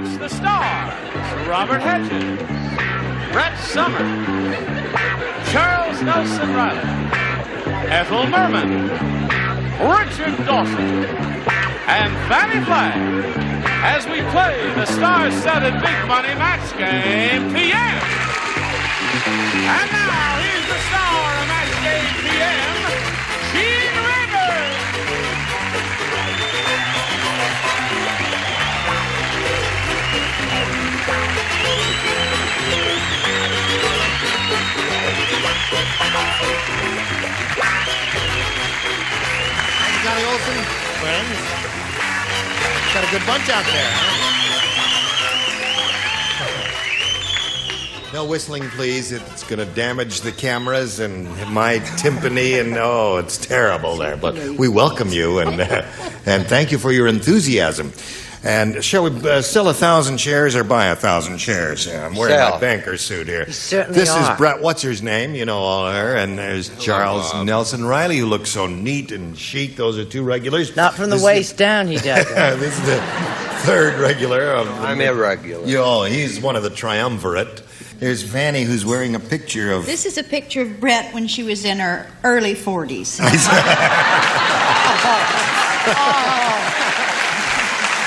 match, the stars: Robert Hedges, Brett Summers, Charles Nelson Riley, Ethel Merman, Richard Dawson, and Fannie Flagg, as we play the star-studded Big Money Match Game PM. And now, here's the star of Match Game PM, Gene Rivers. Johnny Olsen, friends. Got a good bunch out there, huh? No whistling, please. It's going to damage the cameras and my timpani, and oh, it's terrible there. But we welcome you, and thank you for your enthusiasm. And shall we sell 1,000 shares or buy 1,000 shares? I'm wearing my banker suit here. You certainly This are. is Brett, what's her name? You know all her. And there's Charles Nelson Riley, who looks so neat and chic. Those are two regulars. Not from the waist down, he does. This is the third regular. I'm irregular. He's one of the triumvirate. There's Fanny, who's wearing a picture of... This is a picture of Brett when she was in her early 40s.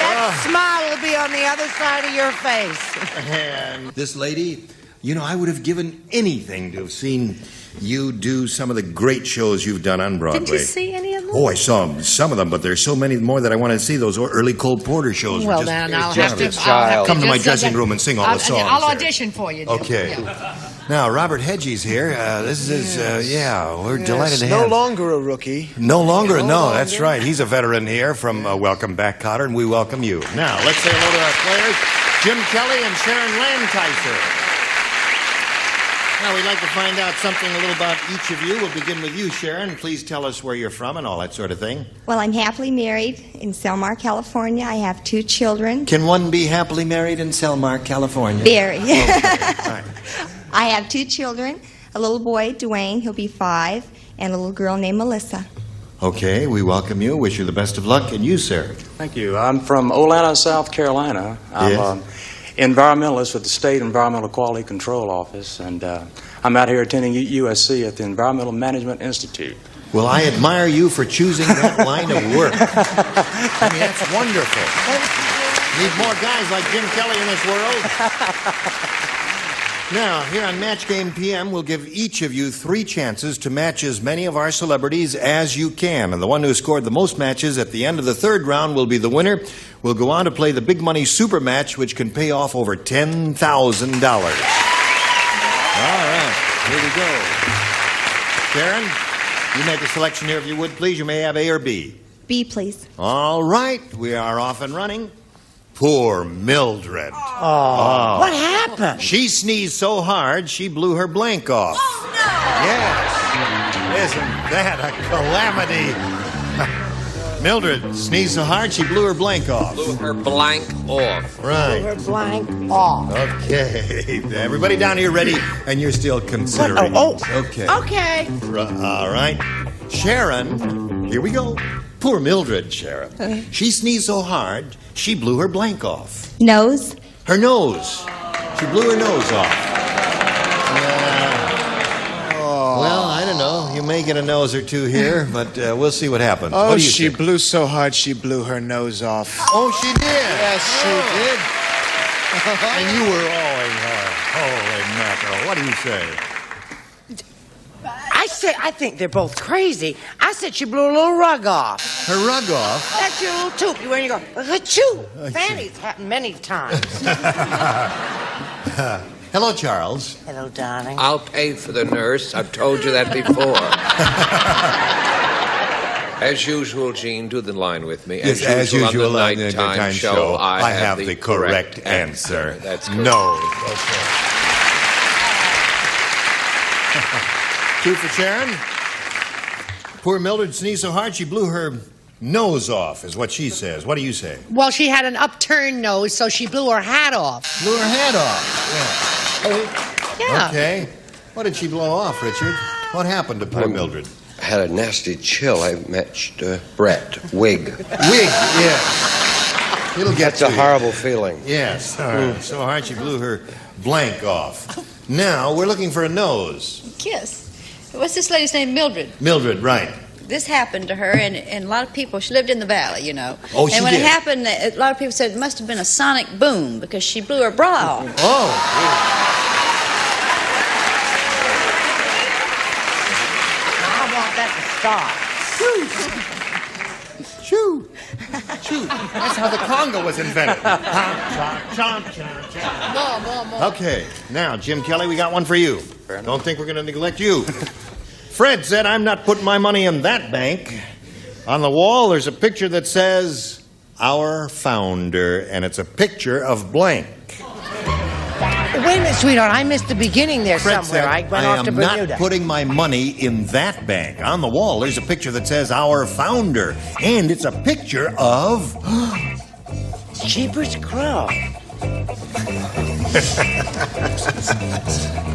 That smile will be on the other side of your face. And this lady, you know, I would have given anything to have seen you do some of the great shows you've done on Broadway. Did you see any of them? Oh, I saw some of them, but there's so many more that I want to see. Those early Cole Porter shows. Well, were just, then I'll just have a to child. Come to my dressing room and sing all the songs. I'll there. audition for you. Jim. Okay. Yeah. Now, Robert Hedges here. This is, we're delighted to No have. longer a rookie. No longer, no, that's right. He's a veteran here from Welcome Back, Cotter, and we welcome you. Now, let's say hello to our players, Jim Kelly and Sharon Lancaster. Now, we'd like to find out something a little about each of you. We'll begin with you, Sharon. Please tell us where you're from and all that sort of thing. Well, I'm happily married in Selmar, California. I have 2 children. Can one be happily married in Selmar, California? Very. Okay. All right. I have 2 children, a little boy, Dwayne, he'll be 5, and a little girl named Melissa. Okay, we welcome you. Wish you the best of luck. And you, sir? Thank you. I'm from Olathe, South Carolina. I'm Yes. environmentalist with the State Environmental Quality Control Office, and I'm out here attending USC at the Environmental Management Institute. Well, I admire you for choosing that line of work. I mean, that's wonderful. Need more guys like Jim Kelly in this world. Now, here on Match Game PM, we'll give each of you 3 chances to match as many of our celebrities as you can. And the one who scored the most matches at the end of the 3rd round will be the winner. We'll go on to play the Big Money Super Match, which can pay off over $10,000. All right, here we go. Sharon, you make a selection here if you would, please. You may have A or B. B, please. All right, we are off and running. Poor Mildred. Oh. What happened? She sneezed so hard, she blew her blank off. Oh, no! Yes. Isn't that a calamity? Mildred sneezed so hard, she blew her blank off. Blew her blank off. Right. We're blank off. Okay. Everybody down here ready? And you're still considering. What? Oh. Okay. Okay. All right. Sharon, here we go. Poor Mildred, Sharon. She sneezed so hard, she blew her blank off. Nose. Her nose. She blew her nose off. Well, I don't know. You may get a nose or two here, but we'll see what happens. Oh, What do you she think? blew so hard she blew her nose off. Oh, she did. Yes, she did. And you were owing her. Holy mackerel. What do you say? I think they're both crazy. I said she blew a little rug off. Her rug off? That's your little toque. You wear and you go, achoo. Fanny's happened many times. Hello, Charles. Hello, darling. I'll pay for the nurse. I've told you that before. As usual, Gene, do the line with me. Yes, as usual on the nighttime show, I have the correct answer. That's good. No. Okay. 2 for Sharon. Poor Mildred sneezed so hard she blew her nose off, is what she says. What do you say? Well, she had an upturned nose, so she blew her hat off. Blew her head off. Yeah. Okay. What did she blow off, Richard? What happened to poor Mildred? I had a nasty chill. I matched Brett. Wig. Wig, yes. It'll get That's a to you. horrible feeling. Yes. So hard she blew her blank off. Now we're looking for a nose. Kiss. What's this lady's name? Mildred. Mildred, right. This happened to her, and a lot of people, she lived in the valley, you know. Oh, she And when did? it happened, a lot of people said it must have been a sonic boom because she blew her bra off. Oh. I want that to stop. Shoo. Shoo. That's how the conga was invented. Okay, now, Jim Kelly, we got one for you. Don't think we're going to neglect you. Fred said, I'm not putting my money in that bank. On the wall, there's a picture that says, Our Founder, and it's a picture of blank. Wait a minute, sweetheart. I missed the beginning there Fred somewhere. said, I went off to am Bermuda. not putting my money in that bank. On the wall, there's a picture that says, Our Founder, and it's a picture of... Jeepers Crow.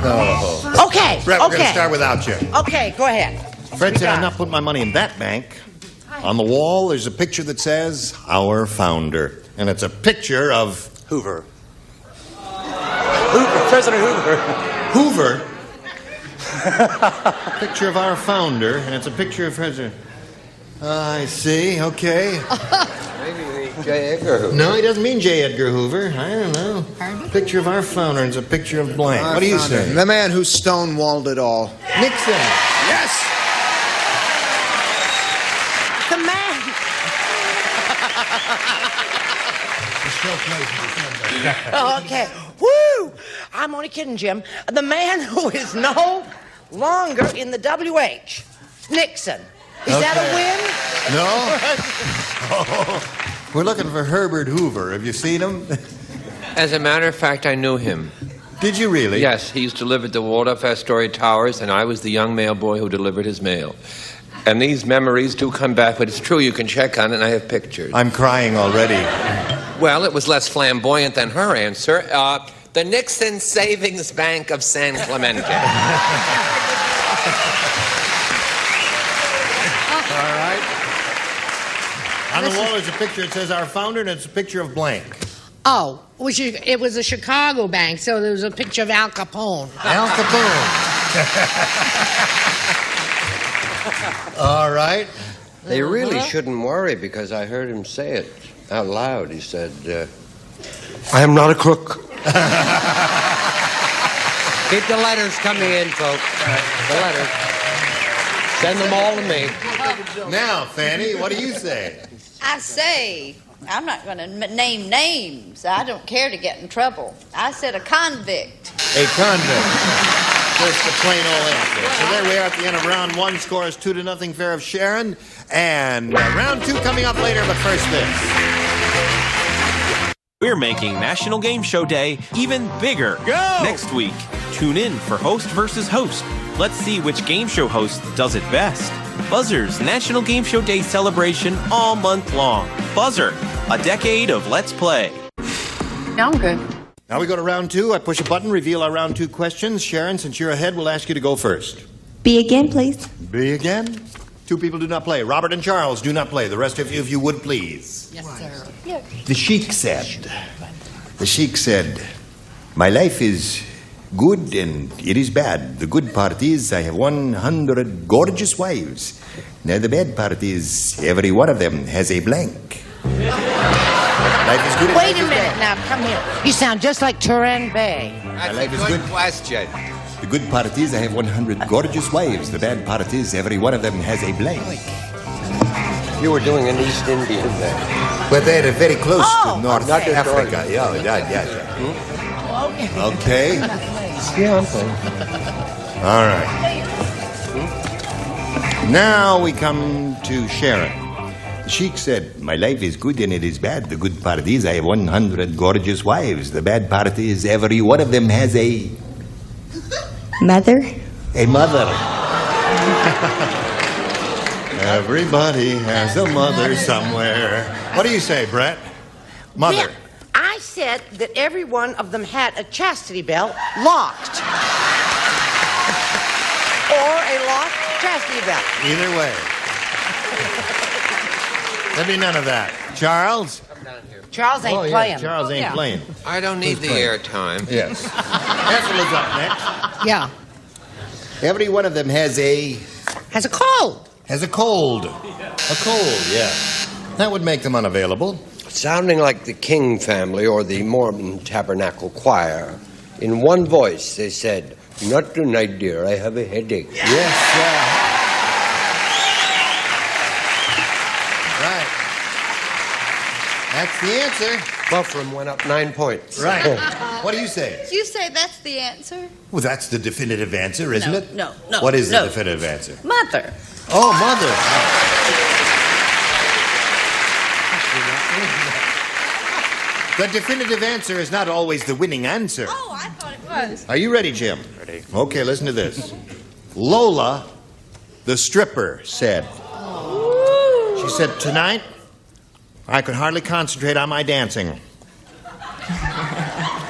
Oh. Okay. Fred, we're going to okay. start without you. Okay, go ahead. Fred said, I'm not putting my money in that bank. On the wall, there's a picture that says, Our Founder. And it's a picture of... Hoover. President Hoover. Hoover? Picture of our founder, and it's a picture of President... I see, okay. Maybe J. Edgar Hoover. No, he doesn't mean J. Edgar Hoover. I don't know. Picture of our founder, and it's a picture of blank. What do you say? The man who stonewalled it all. Nixon. Yes! The man. Okay. Woo! I'm only kidding, Jim. The man who is no longer in the WH. Nixon. Is that a win? No? Oh, we're looking for Herbert Hoover. Have you seen him? As a matter of fact, I knew him. Did you really? Yes, he used to live at the Waldorf Astoria Towers, and I was the young mail boy who delivered his mail. And these memories do come back, but it's true, you can check on it, and I have pictures. I'm crying already. Well, it was less flamboyant than her answer. The Nixon Savings Bank of San Clemente. All right. On the wall there's a picture. It says our founder, and it's a picture of blank. Oh, it was a Chicago bank, so there was a picture of Al Capone. Al Capone. All right. They really shouldn't worry, because I heard him say it out loud. He said, I am not a crook. Keep the letters coming in, folks. The letters. Send them all to me. Now, Fanny, what do you say? I say, I'm not going to name names. I don't care to get in trouble. I said a convict. A convict. Just a plain old answer. So there we are at the end of round one. Score is 2-0 favor of Sharon. And round two coming up later, but first this. We're making National Game Show Day even bigger. Go! Next week, tune in for Host versus Host. Let's see which game show host does it best. Buzzer's National Game Show Day celebration all month long. Buzzer, a decade of Let's Play. No, I'm good. Now we go to round two. I push a button, reveal our round two questions. Sharon, since you're ahead, we'll ask you to go first. B again, please. B again. Two people do not play. Robert and Charles do not play. The rest of you, if you would, please. Yes, sir. The Sheik said, my life is good and it is bad. The good part is I have 100 gorgeous wives. Now the bad part is every one of them has a blank. Life is good. Wait a minute now, come here. You sound just like Turan Bay. That's life a is good good. question. The good part is I have 100 gorgeous wives. The bad part is every one of them has a blank. You were doing an East Indian thing. But they're very close to North Not just Africa. Oregon. Yeah. Okay. Yeah, I'm playing. All right. Now we come to Sharon. The Sheik said, my life is good and it is bad. The good part is I have 100 gorgeous wives. The bad part is every one of them has a... Mother. A mother. Everybody has a mother somewhere. What do you say, Brett? Mother. Yeah, I said that every one of them had a chastity belt locked. Or a locked chastity belt. Either way. There'll be none of that. Charles? Charles ain't playing. Charles ain't playing. I don't need the airtime. Yes. Ethel is up next. Yeah. Every one of them has a cold. Has a cold. A cold, yeah. That would make them unavailable. Sounding like the King family or the Mormon Tabernacle Choir. In one voice, they said, "Not tonight, dear. I have a headache." Yes, right. That's the answer. Buffram went up 9 points. Right. What do you say? You say that's the answer? Well, that's the definitive answer, isn't it? No. What is the definitive answer? Mother. Oh, mother. The definitive answer is not always the winning answer. Oh, I thought it was. Are you ready, Jim? Ready. Okay, listen to this. Lola, the stripper, said. She said, "Tonight, I could hardly concentrate on my dancing.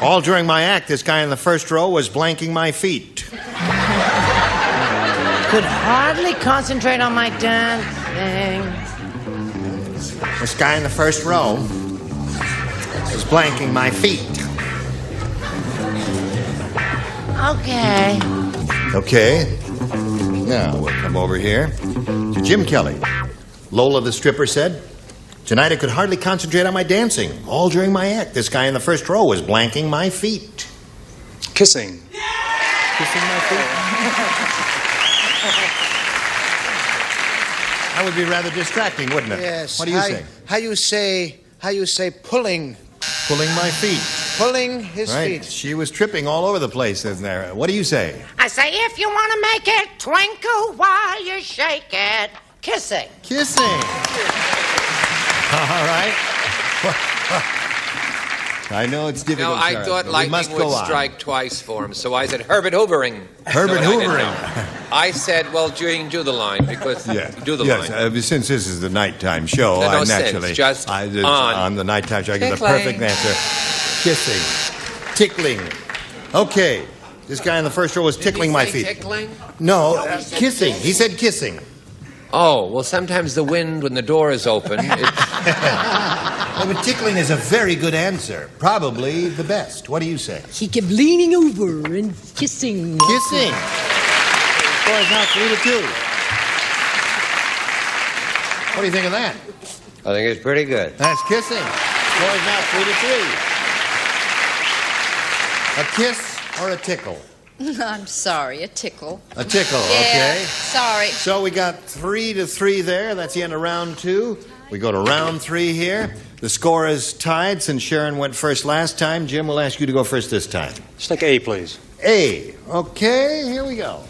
All during my act, this guy in the first row was blanking my feet." Could hardly concentrate on my dancing. This guy in the first row was blanking my feet. Okay. Okay. Now, we'll come over here to Jim Kelly. Lola, the stripper, said, "Tonight I could hardly concentrate on my dancing. All during my act, this guy in the first row was blanking my feet." Kissing. Kissing my feet? That would be rather distracting, wouldn't it? Yes. What do you say? How you say pulling? Pulling my feet. Pulling his Right. feet. She was tripping all over the place, isn't there? What do you say? I say, if you want to make it twinkle while you shake it, kissing. Kissing. All right. I know it's difficult. No, I Sharon, thought but we lightning must would go on. strike twice for him, so I said Herbert Hoovering. Herbert So I didn't Hoovering. know. I said, well, you can do the line because Yeah. do the yes, line. since this is the nighttime show, No, I since, naturally just on. the nighttime show. I give the Tickling. perfect answer. Kissing, tickling. Okay, this guy in the first row was tickling my feet. Tickling? No, kissing. He said kissing. Oh, well, sometimes the wind when the door is open. Well, but tickling is a very good answer. Probably the best. What do you say? He kept leaning over and kissing. Kissing. Score is now 3-2. What do you think of that? I think it's pretty good. That's kissing. Score is now 3-3. A kiss or a tickle? I'm sorry, a tickle. A tickle, Yeah, okay. sorry. So we got 3-3 there. That's the end of round 2. We go to round 3 here. The score is tied since Sharon went first last time. Jim, we'll ask you to go first this time. Just take A, please. A. Okay, here we go.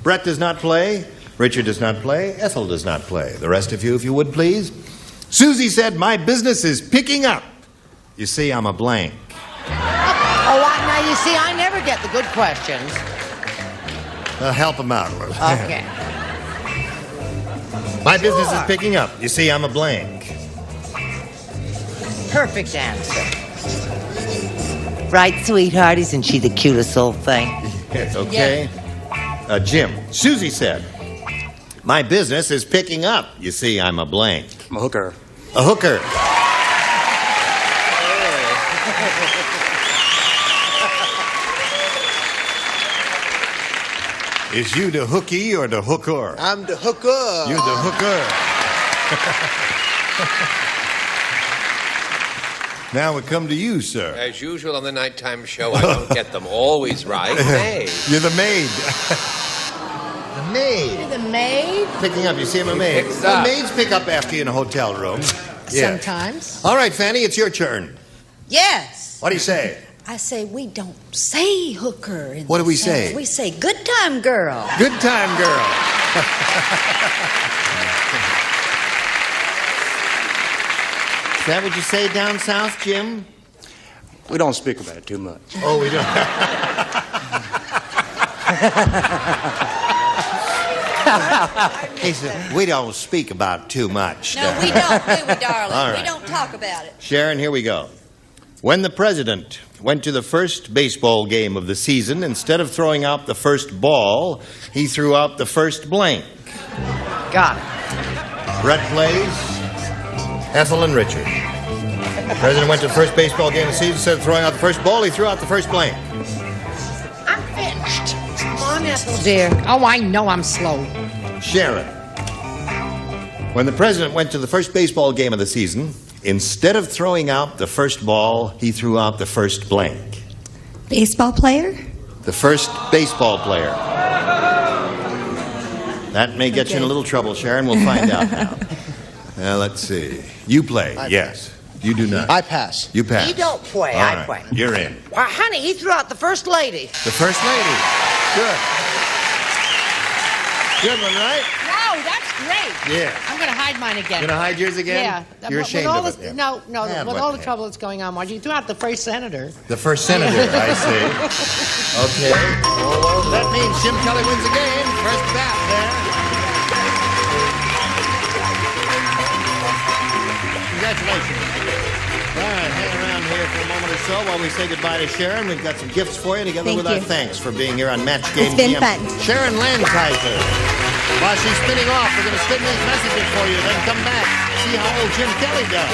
Brett does not play. Richard does not play. Ethel does not play. The rest of you, if you would, please. Susie said, "My business is picking up. You see, I'm a blank." Now you see, I never get the good questions. Help him out a little. Okay. My business is picking up. You see, I'm a blank. Perfect answer. Right, sweetheart? Isn't she the cutest little thing? Yes, okay. Jim, Susie said, "My business is picking up. You see, I'm a blank." I'm a hooker. A hooker. Is you the hooky or the hooker? I'm the hooker. You're the hooker. Now we come to you, sir. As usual on the nighttime show, I don't get them always right. Hey. You're the maid. The maid. You're the maid? Picking up. You see, I'm a maid. Picks Well, up. maids pick up after you in a hotel room. Yeah. Sometimes. All right, Fanny, it's your turn. Yes. What do you say? I say we don't say hooker. What do we say? We say good time girl. Good time, girl. Is that what you say down south, Jim? We don't speak about it too much. Oh, we don't. He said, we don't speak about too much. No, we don't, do we, darling? All right. We don't talk about it. Sharon, here we go. When the president went to the first baseball game of the season, instead of throwing out the first ball, he threw out the first blank. Got it. Brett plays. Ethel and Richard. The president went to the first baseball game of the season. Instead of throwing out the first ball, he threw out the first blank. I'm finished. Come on, Ethel, dear. Oh, I know I'm slow. Sharon. When the president went to the first baseball game of the season, instead of throwing out the first ball, he threw out the first blank. Baseball player? The first baseball player. That may get you in a little trouble, Sharon. We'll find out now. Let's see. You play, yes. You do not. I pass. You pass. He don't play, All I right. play. You're in. Honey, he threw out the first lady. The first lady. Good. Good one, right? Wow, that's great. Yeah. I'm going to hide mine again. You gonna hide yours again? Yeah. You're With ashamed all of the, it. Yeah. No, Yeah, with but- all the trouble that's going on, Margie, you threw out the first senator. The first senator, I see. Okay. Well, that means Jim Kelly wins the game. First bat there. Congratulations. All right, hang around here for a moment or so while we say goodbye to Sharon. We've got some gifts for you together with our thanks for being here on Match Game It's been GM. fun. Sharon Lancaster. While she's spinning off, we're going to spin these messages for you, then come back, see how old Jim Kelly does.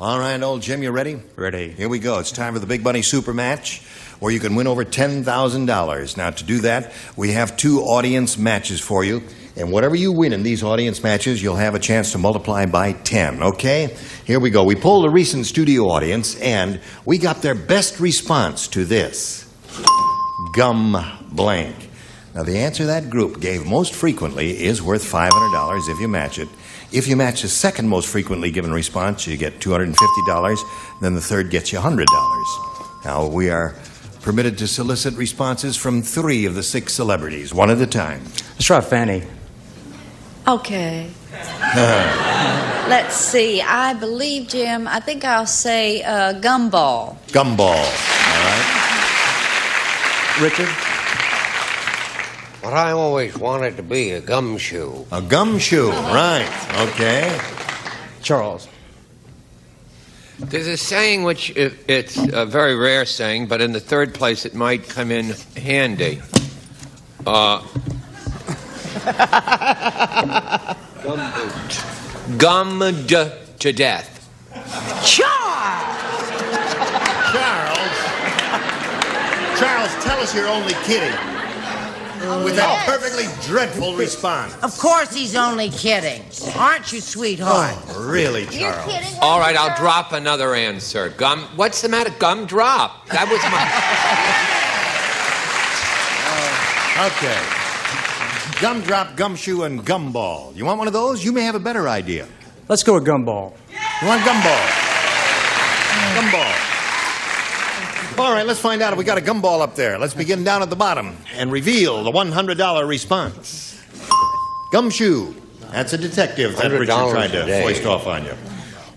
All right, old Jim, you ready? Ready. Here we go. It's time for the Big Money Super Match, where you can win over $10,000. Now, to do that, we have 2 audience matches for you. And whatever you win in these audience matches, you'll have a chance to multiply by 10, okay? Here we go. We polled a recent studio audience, and we got their best response to this. Gum blank. Now, the answer that group gave most frequently is worth $500 if you match it. If you match the second most frequently given response, you get $250. Then the third gets you $100. Now, we are permitted to solicit responses from 3 of the 6 celebrities, one at a time. Let's try Fanny. Okay. Let's see. I believe, Jim, I think I'll say gumball. Gumball. All right. Richard? What I always wanted to be, a gumshoe. A gumshoe, right. Okay. Charles? There's a saying which it's a very rare saying, but in the third place it might come in handy. Gummed to death. Charles, tell us you're only kidding. With that perfectly dreadful response. Of course he's only kidding. Aren't you, sweetheart? Oh, really, You're Charles? kidding. All right, I'll drop another answer. What's the matter? Gumdrop. That was my... Okay. Gumdrop, gumshoe, and gumball. You want one of those? You may have a better idea. Let's go with gumball. You want gumball? Gumball. All right, let's find out if we got a gumball up there. Let's begin down at the bottom and reveal the $100 response. Gumshoe. That's a detective that Richard tried to foist off on you.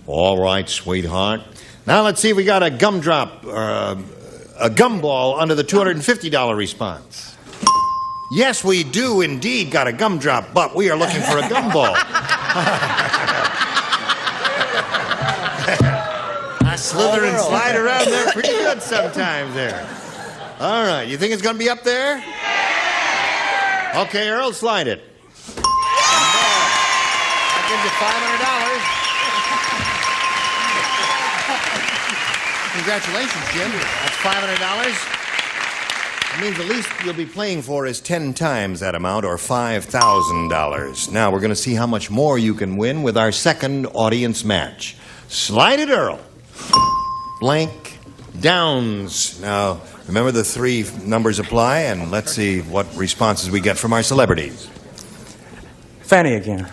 All right, sweetheart. Now let's see if we got a gumdrop, a gumball under the $250 response. Yes, we do indeed got a gumdrop, but we are looking for a gumball. I slither and slide around there pretty good sometimes there. All right, you think it's going to be up there? Okay, Earl, slide it. I'll give you $500. Congratulations, Jim. That's $500. That means the least you'll be playing for is 10 times that amount, or $5,000. Now, we're going to see how much more you can win with our second audience match. Slide it, Earl. Blank Downs. Now, remember the 3 numbers apply, and let's see what responses we get from our celebrities. Fanny again.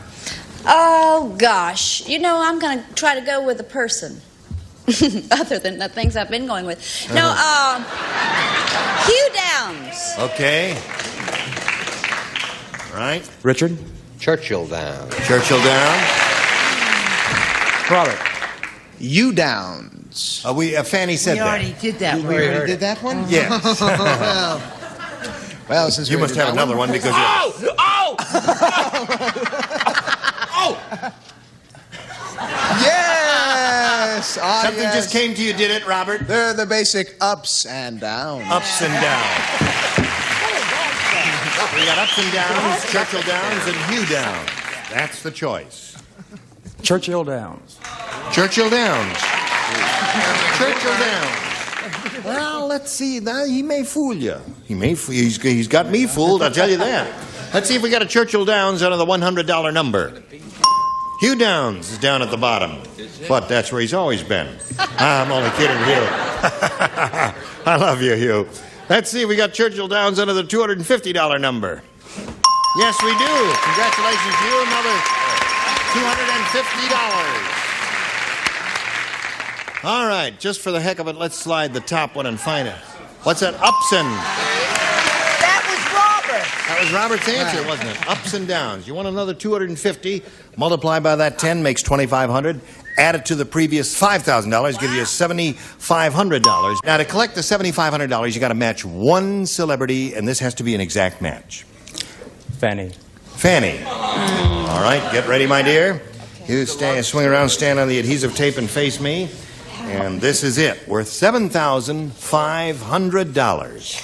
Oh, gosh. You know, I'm going to try to go with a person. Other than the things I've been going with. No, Hugh Downs. Okay. Right. Richard? Churchill down. Churchill down. Robert? You Downs. Fanny said We that. already did that. We already did that one? Yes. Well, since You we must did have that another one because you... Oh! Yes! Something yes. just came to you, did it, Robert? They're the basic ups and downs. Ups and downs. We got Ups and Downs, Churchill Downs, and Hugh Downs. That's the choice. Churchill Downs. Churchill Downs. Churchill Downs. Well, let's see. Now, he may fool you. He's got me fooled, I'll tell you that. Let's see if we got a Churchill Downs under the $100 number. Hugh Downs is down at the bottom. But that's where he's always been. I'm only kidding, Hugh. I love you, Hugh. Let's see if we got Churchill Downs under the $250 number. Yes, we do. Congratulations, Hugh. Another $250. All right, just for the heck of it, let's slide the top one and find it. What's that? Upson. That was Robert. That was Robert's answer, wasn't it? Ups and downs. You want another 250? Multiply by that 10 makes 2,500. Add it to the previous $5,000, give you $7,500. Now, to collect the $7,500, you got to match one celebrity, and this has to be an exact match. Fanny. Fanny. All right, get ready, my dear. You swing around, stand on the adhesive tape, and face me. And this is it, worth $7,500.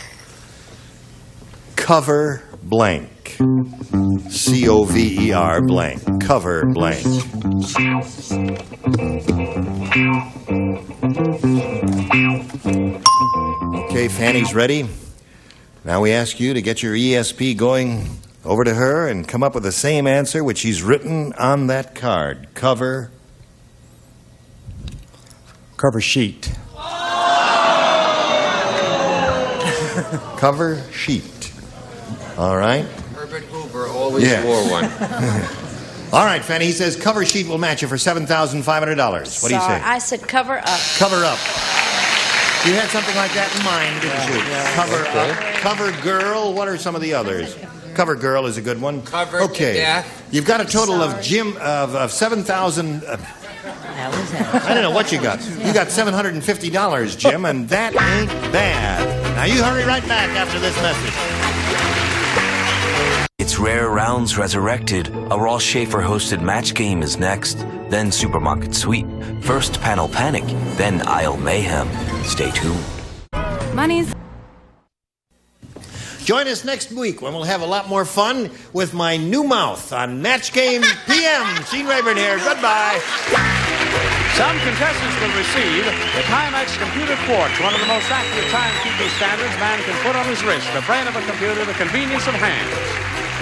Cover blank. C-O-V-E-R blank. Cover blank. Okay, Fanny's ready. Now we ask you to get your ESP going over to her and come up with the same answer which she's written on that card. Cover sheet. Cover sheet. All right. Herbert Hoover always wore one. All right, Fanny, he says cover sheet will match you for $7,500. What do you say? I said cover up. Cover up. You had something like that in mind, didn't you? Cover up. Cover girl. What are some of the others? Cover girl is a good one. Cover okay. death. You've got a total of 7,000. I don't know what you got. You got $750, Jim, and that ain't bad. Now you hurry right back after this message. It's Rare Rounds Resurrected. A Ross Schaefer-hosted match game is next. Then Supermarket Sweep. First Panel Panic. Then Aisle Mayhem. Stay tuned. Money's... Join us next week when we'll have a lot more fun with my new mouth on Match Game PM. Gene Rayburn here. Goodbye. Some contestants will receive the Timex Computer Quartz, one of the most accurate timekeeping standards man can put on his wrist. The brain of a computer, the convenience of hands.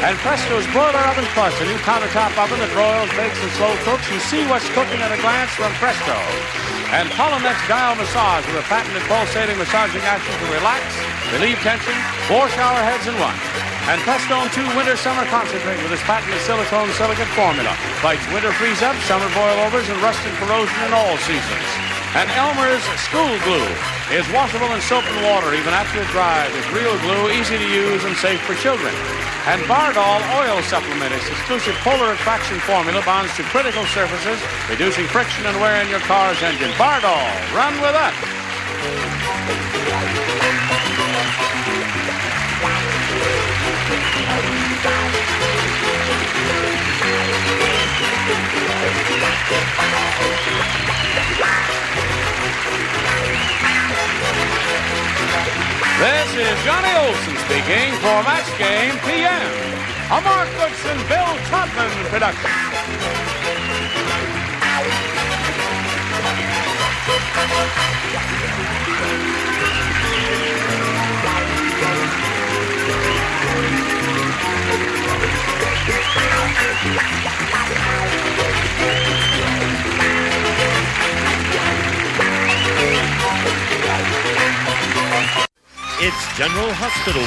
And Presto's Broiler Oven Plus, a new countertop oven that broils, bakes, and slow cooks. You see what's cooking at a glance from Presto. And Polonex Dial Massage with a patented pulsating massaging action to relax, relieve tension, 4 shower heads in one. And Prestone 2 Winter Summer Concentrate with its patented silicone silicate formula. Fights winter freeze-up, summer boil-overs, and rust and corrosion in all seasons. And Elmer's School Glue is washable in soap and water even after it dries. It's real glue, easy to use, and safe for children. And Bardol Oil Supplement, its exclusive polar attraction formula, bonds to critical surfaces, reducing friction and wear in your car's engine. Bardol, run with us. This is Johnny Olson speaking for Match Game PM, a Mark Goodson, Bill Trotman production. It's General Hospital.